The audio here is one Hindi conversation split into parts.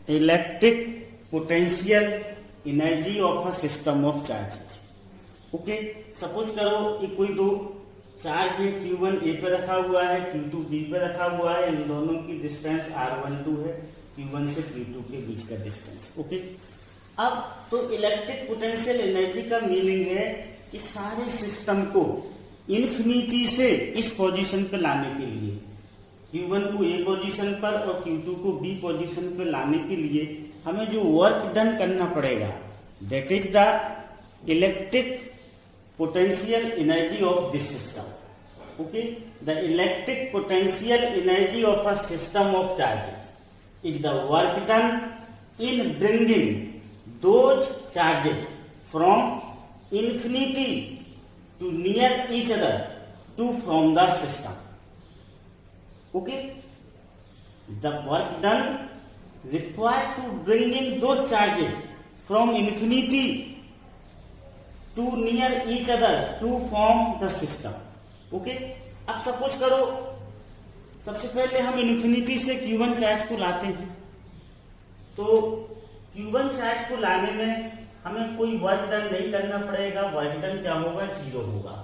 Electric potential energy of a system of charges. Okay, suppose करो कि कोई दो चार्ज है, Q1 ए पे रखा हुआ है, Q2 बी पे रखा हुआ है, इन दोनों की डिस्टेंस R12 है, Q1 से Q2 के बीच का डिस्टेंस। ओके, अब तो इलेक्ट्रिक पोटेंशियल एनर्जी का मीनिंग है कि सारे सिस्टम को इन्फिनिटी से इस पोजीशन पे लाने के लिए, Q1 को ए पोजीशन पर और Q2 को बी पोजीशन पे लाने के लिए हमें जो वर्क डन करना पड़ेगा, that is the electric potential energy of this system. Okay, the electric potential energy of a system of charges is the work done in bringing those charges from infinity to near each other to from the system. Okay, the work done required to bring in those charges from infinity to near each other to form the system. Okay, अब सपोज करो सबसे पहले हम इन्फिनिटी से Q1 चार्ज को लाते हैं, तो Q1 चार्ज को लाने में हमें कोई वर्क डन नहीं करना पड़ेगा। वर्क डन क्या होगा? 0 होगा।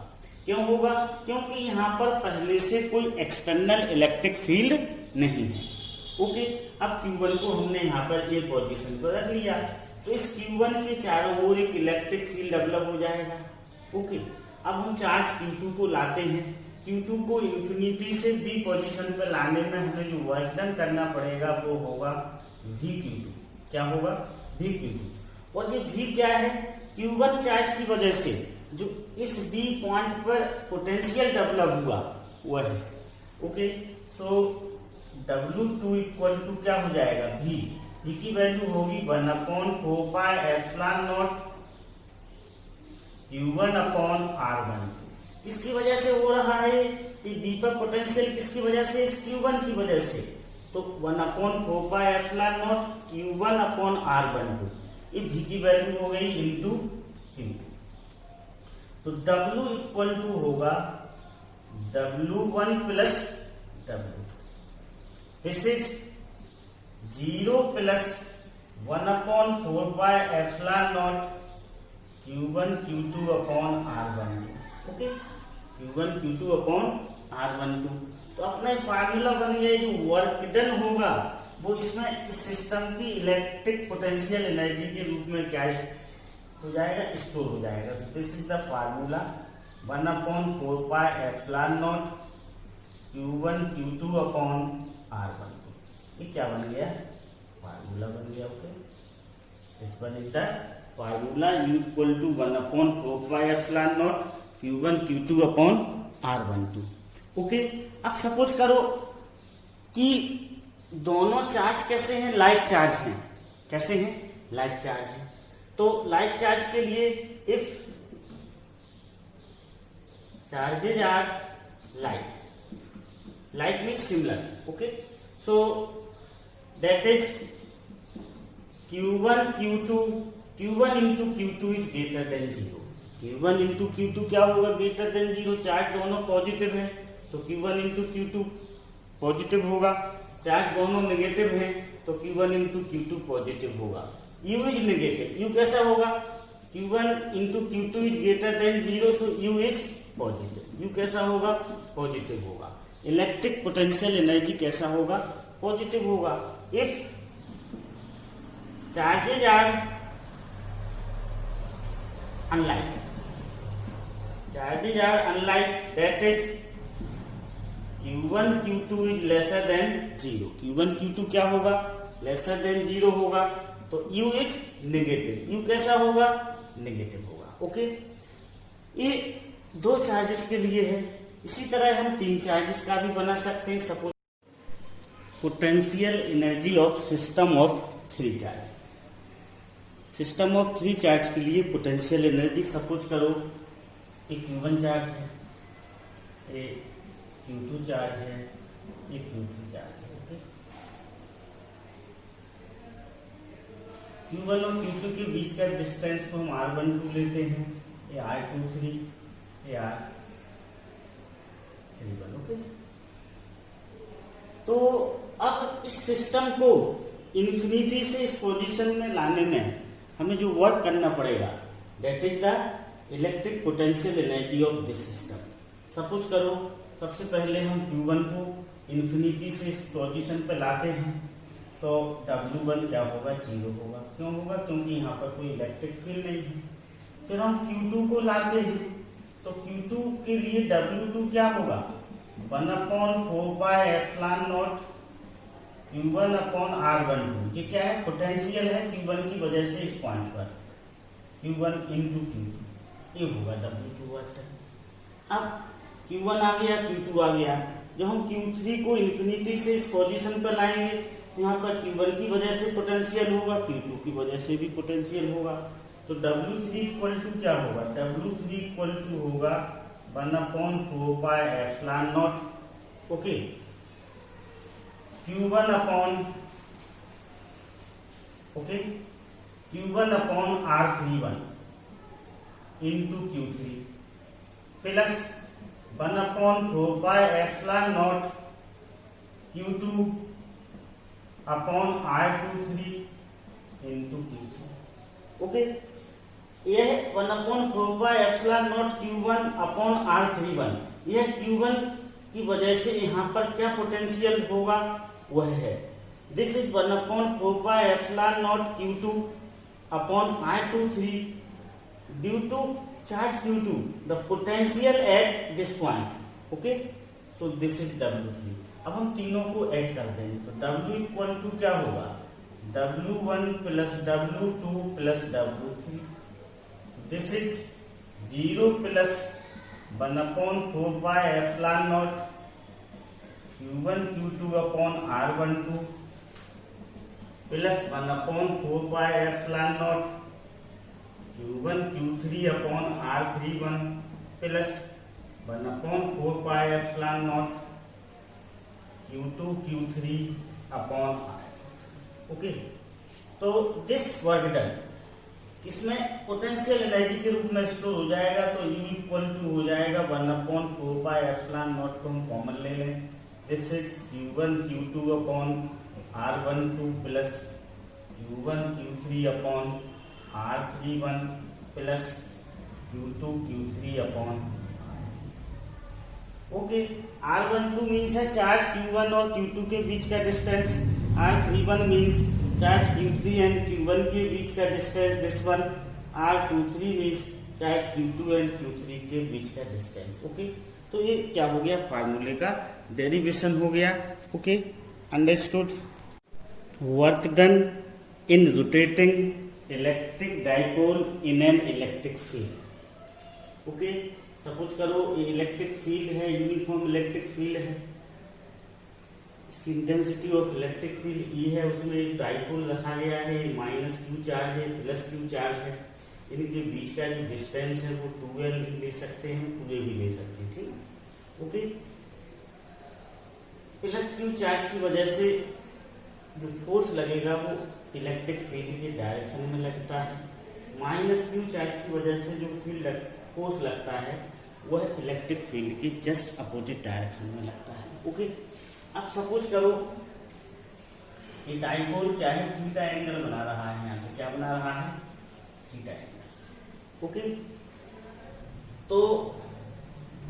क्यों होगा? क्योंकि यहाँ पर पहले से कोई एक्सटर्नल इलेक्ट्रिक फील्ड नहीं है। ओके, अब Q1 को हमने यहाँ पर ए पोजीशन पर रख लिया, तो इस Q1 के चारों ओर एक इलेक्ट्रिक फील्ड डेवलप हो जाएगा। ओके, अब हम चार्ज Q2 को लाते हैं। Q2 को इंफिनिटी से बी पोजीशन पर लाने में हमें जो वर्क डन करना पड़ेगा वो होगा VQ2। क्या होगा? VQ2। और ये V क्या है? Q1 चार्ज की वजह से जो इस बी पॉइंट पर पोटेंशियल डेवलप हुआ वह है। Okay, so W2 equal to क्या हो जाएगा? V की वैल्यू होगी 1/4πε0 Q1/R1। किसकी वजह से हो रहा है कि बी पर पोटेंशियल किसकी वजह से? इस Q1 की वजह से। तो 1/4πε0 Q1/R12, ये V की वैल्यू हो गई इंटू Q2। तो W इक्वल टू होगा W1 plus W2। This is 0 plus 1/4πε0 Q1 Q2/R12। Okay, Q1 Q2/R12। तो अपना फार्मूला बन गया। जो वर्क डन होगा वो इसमें इस सिस्टम की इलेक्ट्रिक पोटेंशियल एनर्जी के रूप में क्या हो जाएगा? स्टोर हो जाएगा। So this is the formula 1/4πε0 Q1 Q2/R12। ये क्या बन गया? फार्मूला बन गया। Okay, this one is the formula U equal to 1/4πε0 Q1 Q2/R12। Okay, अब सपोज करो कि दोनों चार्ज कैसे हैं? लाइक चार्ज हैं। कैसे हैं? लाइक चार्ज हैं। तो लाइक चार्ज के लिए if charges are like means similar. Okay, so that is Q1 into Q2 is greater than 0। Q1 into Q2 क्या होगा? greater than 0। चार्ज दोनों पॉजिटिव है तो Q1 into Q2 पॉजिटिव होगा। चार्ज दोनों नेगेटिव है तो Q1 into Q2 पॉजिटिव होगा। U is negative. U कैसा होगा? Q1 into Q2 is greater than 0, so U is positive. U कैसा होगा? पॉजिटिव होगा। इलेक्ट्रिक पोटेंशियल एनर्जी कैसा होगा? पॉजिटिव होगा। If charges are unlike, that is Q1 Q2 is lesser than 0। Q1 Q2 क्या होगा? lesser than 0 होगा। तो U is negative। U कैसा होगा? नेगेटिव होगा। ओके, ये दो चार्जेस के लिए है। इसी तरह हम 3 चार्जेस का भी बना सकते हैं। Suppose potential energy of system of 3 charge. System of 3 charge के लिए पोटेंशियल एनर्जी, सपोज करो कि Q1 चार्ज है, ये Q2 चार्ज है, ये Q3 चार्ज है। ओके, Q1 और Q2 के बीच का डिस्टेंस को हम R12 लेते हैं, ये R23, ये R31। ओके, तो अब इस सिस्टम को इन्फिनिटी से इस पोजीशन में लाने में हमें जो वर्क करना पड़ेगा that is the electric potential energy of this system. Suppose करो सबसे पहले हम Q1 को इन्फिनिटी से इस पोजीशन पे लाते हैं तो W1 क्या होगा, 0 होगा। क्यों होगा? क्योंकि यहाँ पर कोई इलेक्ट्रिक फील्ड नहीं है। फिर हम Q2 को लाते हैं तो Q2 के लिए W2 क्या होगा, 1/4πε0 Q1 अपॉन R12। ये क्या है, पोटेंशियल है Q1 की वजह से इस पॉइंट पर, Q1 इंटू Q2, ये होगा W2 वाट। अब Q1 आ गया, Q2 आ गया। जब हम Q3 को इन्फिनिटी से इस पोजीशन पर लाएंगे यहाँ पर Q1 की वजह से पोटेंशियल होगा, Q2 की वजह से भी पोटेंशियल होगा। तो W3 इक्वल टू क्या होगा, W3 इक्वल टू होगा 1/4πε0 okay Q1 upon R31 into Q3 plus 1/4πε0 Q2 upon R23 into Q3 okay. यह 1/4πε0 Q1 अपॉन R31, यह Q1 की वजह से यहाँ पर क्या पोटेंशियल होगा वह है, this is 1/4πε0 Q2 upon R23 due to charge Q2 the potential at this point okay. So this is W3। अब हम तीनों को ऐड कर देंगे तो W इक्वल टू क्या होगा, W1 plus W2 plus W3, this is 0 plus 1/4πε0 Q1 Q2 upon R12 plus 1/4πε0 Q1 Q3 upon R31 plus 1/4πε0 Q2 Q3 upon R okay. तो दिस वर्क डन इसमें पोटेंशियल एनर्जी के रूप में स्टोर हो जाएगा। तो U इक्वल टू हो जाएगा 1/4πε0 को हम कॉमन ले लें, this is Q1 Q2 upon R12 plus Q1 Q3 upon R31 plus Q2 Q3 upon okay. R12 means है चार्ज Q1 और Q2 के बीच का distance, R31 means charge Q3 and Q1 के बीच का distance, this one R23 means charge Q2 and Q3 के बीच का डिस्टेंस ओके। तो ये क्या हो गया, फार्मूले का डेरिवेशन हो गया okay. Understood. Work done in rotating electric dipole in an electric field okay. Suppose करो ये इलेक्ट्रिक फील्ड है, यूनिफॉर्म इलेक्ट्रिक फील्ड है, इसकी intensity of electric field E है, उसमें एक डाइपोल रखा गया है, माइनस Q चार्ज है, प्लस Q चार्ज है, इनके बीच का जो डिस्टेंस है वो 2L भी ले सकते हैं, 2A भी ले सकते हैं, ठीक ओके। प्लस Q चार्ज की वजह से जो फोर्स लगेगा वो इलेक्ट्रिक फील्ड के डायरेक्शन में लगता है, माइनस Q चार्ज की वजह से जो फील्ड फोर्स लगता है वह इलेक्ट्रिक फील्ड के जस्ट अपोजिट डायरेक्शन में लगता है ओके। अब सपोज करो ये डाइपोल क्या है, थीटा एंगल बना रहा है, यहां से क्या बना रहा है, थीटा एंगल ओके। तो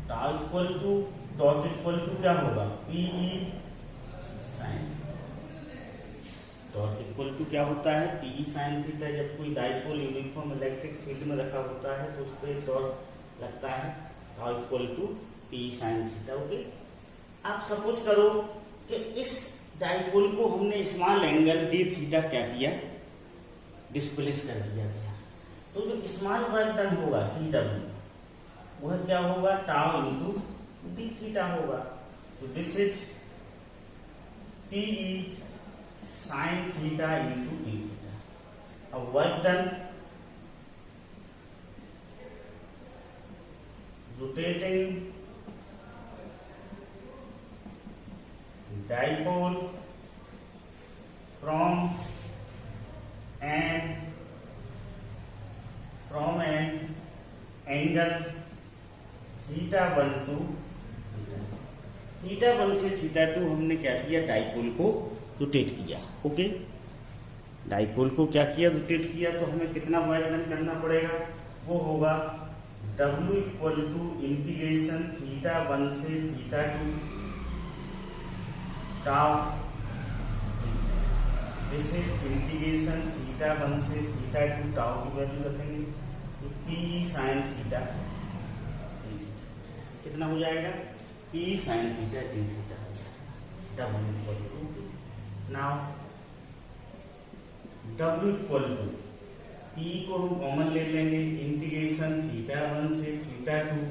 टॉर्क इक्वल टू क्या होगा, PE sine, torque equal to क्या होता है, PE साइन थीटा। जब कोई डाइपोल यूनिफॉर्म इलेक्ट्रिक फील्ड में रखा होता है तो उस पर टॉर्क लगता है, torque equal to PE sine theta okay. आप सपोज करो कि इस डाइपोल को हमने स्मॉल एंगल d थीटा क्या किया, डिस्प्लेस कर दिया गया, तो जो स्मॉल वर्क डन होगा TW वह क्या होगा, टाउ इंटू d थीटा होगा। तो this is PE sine theta into d theta. अब work done rotating dipole from an angle θ1 to θ1 से θ2 हमने क्या किया, डाइपोल को रोटेट किया ओके। डाइपोल को क्या किया, रोटेट किया, तो हमें कितना वर्क डन करना पड़ेगा, वो होगा W equal to integration theta 1 से theta 2 tau, this is integration theta 1 से थीटा 2 टाउ की वैल्यू रखेंगे तो पी साइन थीटा, कितना हो जाएगा, P sine theta D theta हो जाएगा। W equal to, now W equal to P को हम कॉमन ले लेंगे, इंटीग्रेशन थीटा 1 से theta 2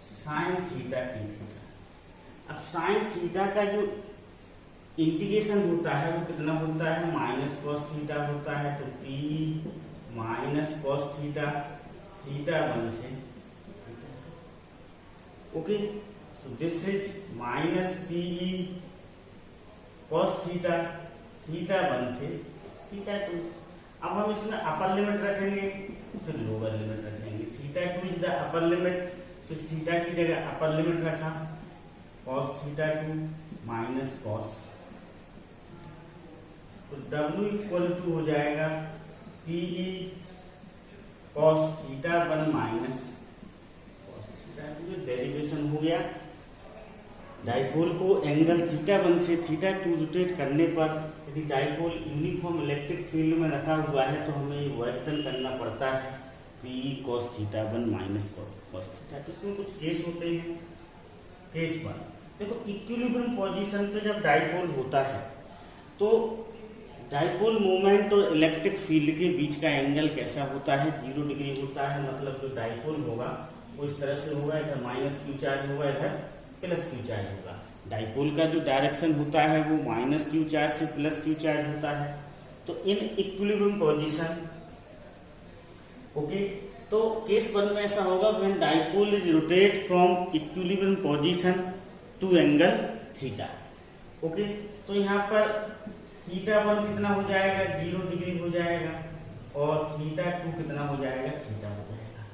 sign theta D theta. अब साइन थीटा का जो इंटीग्रेशन होता है वो कितना होता है, माइनस कॉस थीटा होता है, तो P minus cos theta theta 1 से theta. Okay, so this is minus PE cos theta theta 1 से थीटा 2। अब हम इसमें अपर लिमिट रखेंगे फिर लोअर लिमिट रखेंगे। Theta 2 is the upper limit, तो थीटा की जगह अपर लिमिट रखा, कॉस थीटा 2 माइनस कॉस, तो W इक्वल टू हो जाएगा PE cos theta 1 minus cos theta 2। Derivation हो गया। डाइपोल को एंगल थीटा 1 से थीटा 2 रोटेट करने पर यदि डाइपोल यूनिफॉर्म इलेक्ट्रिक फील्ड में रखा हुआ है तो हमें वर्क डन करना पड़ता है P cos theta 1 minus cos theta 2। इसमें कुछ केस होते हैं। केस 1, देखो इक्विलिब्रियम पोजीशन पे जब डाइपोल होता है तो डाइपोल मोमेंट और इलेक्ट्रिक फील्ड के बीच का एंगल कैसा होता है, 0 डिग्री होता है। मतलब जो डाइपोल होगा वो इस तरह से होगा, इधर माइनस क्यू चार्ज होगा, इधर प्लस क्यू चार्ज होगा। डाइपोल का जो डायरेक्शन होता है वो माइनस क्यू चार्ज से प्लस क्यू चार्ज होता है। तो इन इक्विलिब्रियम पोजीशन, ओके, तो केस 1 में ऐसा होगा when dipole is rotate from equilibrium position to angle theta. Okay, तो यहाँ पर थीटा 1 कितना हो जाएगा, 0 डिग्री हो जाएगा, और थीटा 2 कितना हो जाएगा, थीटा हो जाएगा।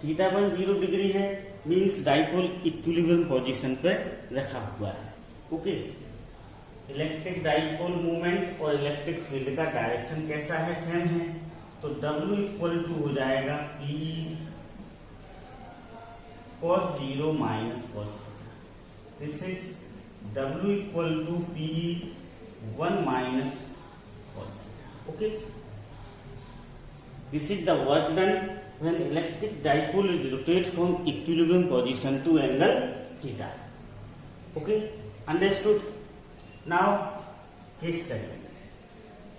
थीटा 1 0 डिग्री है, मीन्स डाइपोल इक्विलिब्रियम पोजीशन पर रखा हुआ है। ओके, इलेक्ट्रिक डाइपोल मूवमेंट और इलेक्ट्रिक फील्ड का डायरेक्शन कैसा है, सेम है। तो W इक्वल टू हो जाएगा PE cos 0 minus cos theta. This is W equal to PE 1 minus cos theta. Okay, this is the work done when electric dipole is rotate from equilibrium position to angle theta. Okay, understood? Now case second,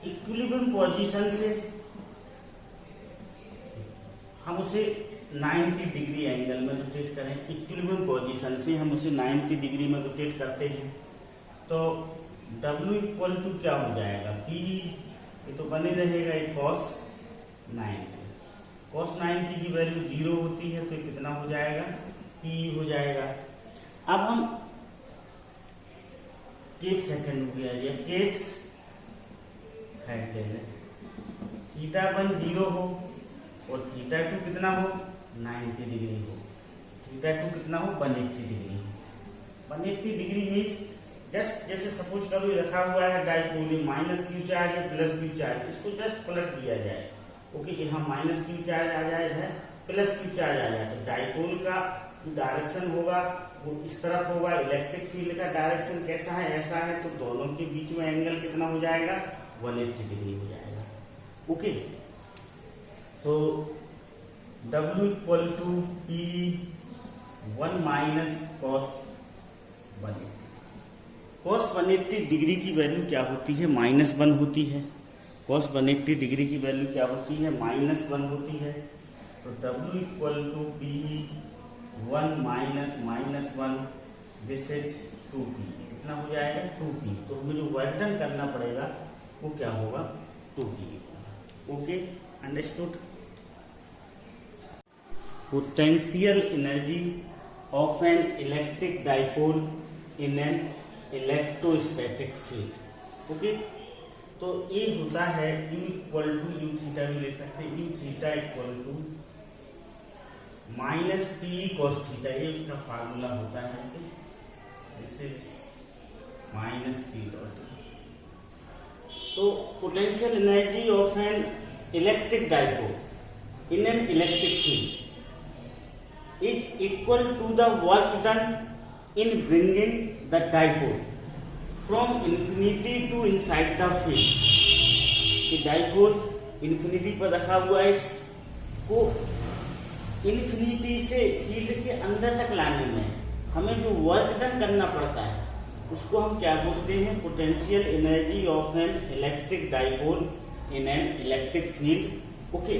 equilibrium position से हम उसे 90 डिग्री एंगल में रोटेट करें। इक्विलिब्रियम पोजीशन से हम उसे 90 डिग्री में रोटेट करते हैं तो W इक्वल टू क्या हो जाएगा, PE, ये तो बने रहेगा cos 90। cos 90 की वैल्यू 0 होती है तो कितना हो जाएगा, P हो जाएगा। अब हम केस सेकंड हो गया, या केस थर्ड ले लें। थीटा 1 0 हो और थीटा 2 कितना हो, 90 डिग्री हो। थीटा 2 कितना हो, 180 डिग्री हो। 180 डिग्री मीन्स जस्ट जैसे सपोज करो ये रखा हुआ है डाइपोल, माइनस क्यू चार्ज है प्लस क्यू चार्ज, इसको जस्ट पलट दिया जाए। ओके, यहाँ माइनस क्यू चार्ज आ जाए, इधर प्लस क्यू चार्ज आ जाए, तो डाइपोल का जो डायरेक्शन होगा वो इस तरफ होगा। इलेक्ट्रिक फील्ड का डायरेक्शन कैसा है, ऐसा है, तो दोनों के बीच में एंगल कितना हो जाएगा, 180 डिग्री हो जाएगा। Okay, so W equal to PE 1 minus cos 180। cos 180 degree की वैल्यू क्या होती है, -1 होती है। cos 180 डिग्री की वैल्यू क्या होती है, -1 होती है। तो W equal to PE 1 minus -1, this is 2P। कितना हो जाएगा, 2P। तो हमें जो वर्क डन करना पड़ेगा वो क्या होगा, 2P। Okay, understood. Potential energy of an electric dipole in an electrostatic field. Okay, तो ये होता है U equal to U theta भी ले सकते हैं, U theta equal to minus PE cos theta, ये उसका फार्मूला होता है। This is minus P dot तो potential energy of an electric dipole in an electric field is equal to the work done in bringing the dipole from infinity to inside the field. कि डाइपोल इंफिनिटी पर रखा हुआ है, इसको इंफिनिटी से फील्ड के अंदर तक लाने में हमें जो वर्क डन करना पड़ता है उसको हम क्या बोलते हैं, potential energy of an electric dipole in an electric field okay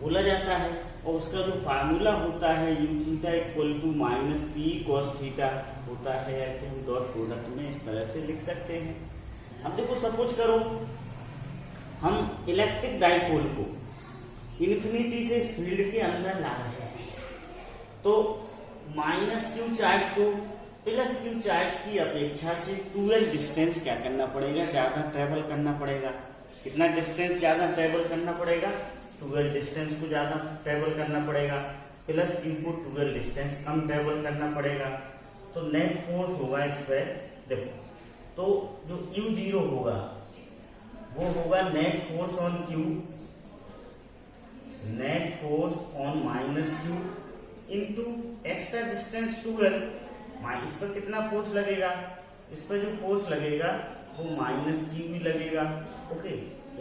बोला जाता है। और उसका जो फार्मूला होता है U theta equal to minus P cos theta होता है। ऐसे हम डॉट प्रोडक्ट में इस तरह से लिख सकते हैं। अब देखो सपोज करो हम इलेक्ट्रिक डाइपोल को इन्फिनिटी से इस फील्ड के अंदर ला रहे हैं, तो माइनस क्यू चार्ज को प्लस क्यू चार्ज की अपेक्षा से 2l डिस्टेंस क्या करना पड़ेगा, ज्यादा ट्रेवल करना पड़ेगा। कितना डिस्टेंस ज्यादा ट्रेवल करना पड़ेगा, 2l डिस्टेंस को ज्यादा ट्रेवल करना पड़ेगा, प्लस क्यू को 2l डिस्टेंस कम ट्रेवल करना पड़ेगा। तो नेट फोर्स होगा इस पर देखो, तो जो u0 होगा वो होगा net force on Q, net force on minus Q into extra distance 2l। इस पर कितना फोर्स लगेगा, इस पर जो फोर्स लगेगा वो माइनस क्यू भी लगेगा okay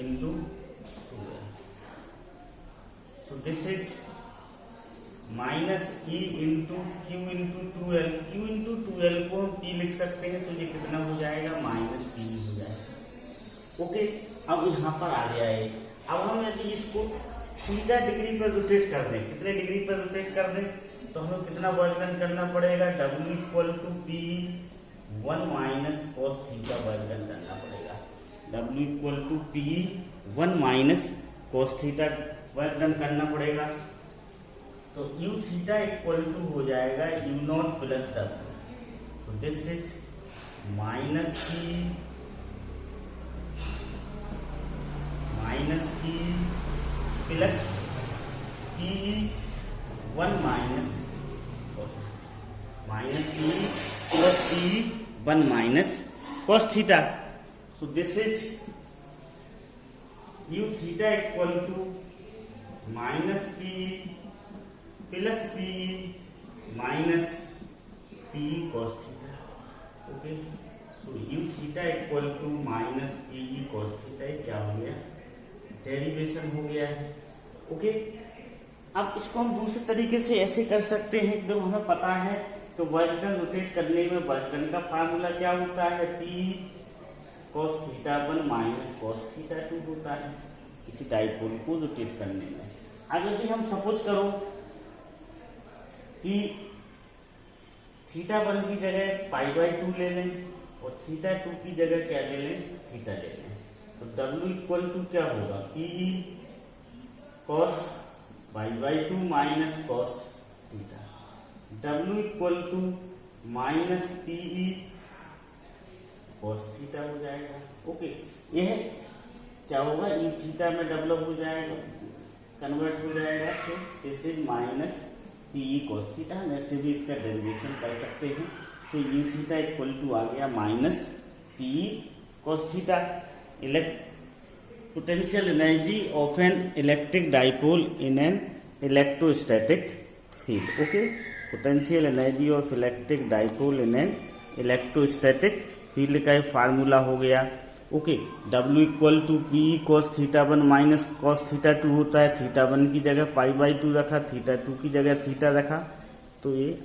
into 2l। So this is minus E into Q into 2l। Q into 2l को हम पी लिख सकते हैं, तो ये कितना हो जाएगा, माइनस पी हो जाएगा ओके। अब यहाँ पर आ गया है, अब हम यदि इसको थीटा डिग्री पर रोटेट कर दें, कितने डिग्री पर रोटेट कर दें, तो हमें कितना वर्क डन करना पड़ेगा, W equal to P 1 minus cos theta work done करना पड़ेगा। W equal to P 1 minus cos theta work done करना पड़ेगा। तो u थीटा इक्वल टू हो जाएगा u0 प्लस W। तो this is minus P plus P 1 minus P plus P 1 minus cos theta. So this is u theta equal to minus P plus P minus P cos theta okay. So u theta equal to minus P cos theta क्या हो गया, डेरिवेशन हो गया है ओके। अब इसको हम दूसरे तरीके से ऐसे कर सकते हैं, जब हमें पता है तो वर्क डन रोटेट करने में वर्क डन का फार्मूला क्या होता है, P cos theta 1 minus cos theta 2 होता है किसी डाइपोल को रोटेट करने में। अब यदि हम सपोज करो कि थीटा 1 की जगह π/2 ले लें और थीटा 2 की जगह क्या ले लें, थीटा ले लें, तो W इक्वल टू क्या होगा, P cos π/2 minus cos theta. W equal to minus PE cos theta हो जाएगा ओके। यह क्या होगा, ई थीटा में डेवलप हो जाएगा, कन्वर्ट हो जाएगा। तो this is minus PE cos theta. हम ऐसे भी इसका डेरिवेशन कर सकते हैं। तो यू थीटा इक्वल टू आ गया minus PE cos theta. Potential energy of an electric dipole in an electrostatic field okay. Potential energy of electric dipole in an electrostatic field का एक फार्मूला हो गया okay. W equal to P cos theta 1 minus cos theta 2 होता है। थीटा 1 की जगह π/2 रखा, थीटा 2 की जगह थीटा रखा, तो ये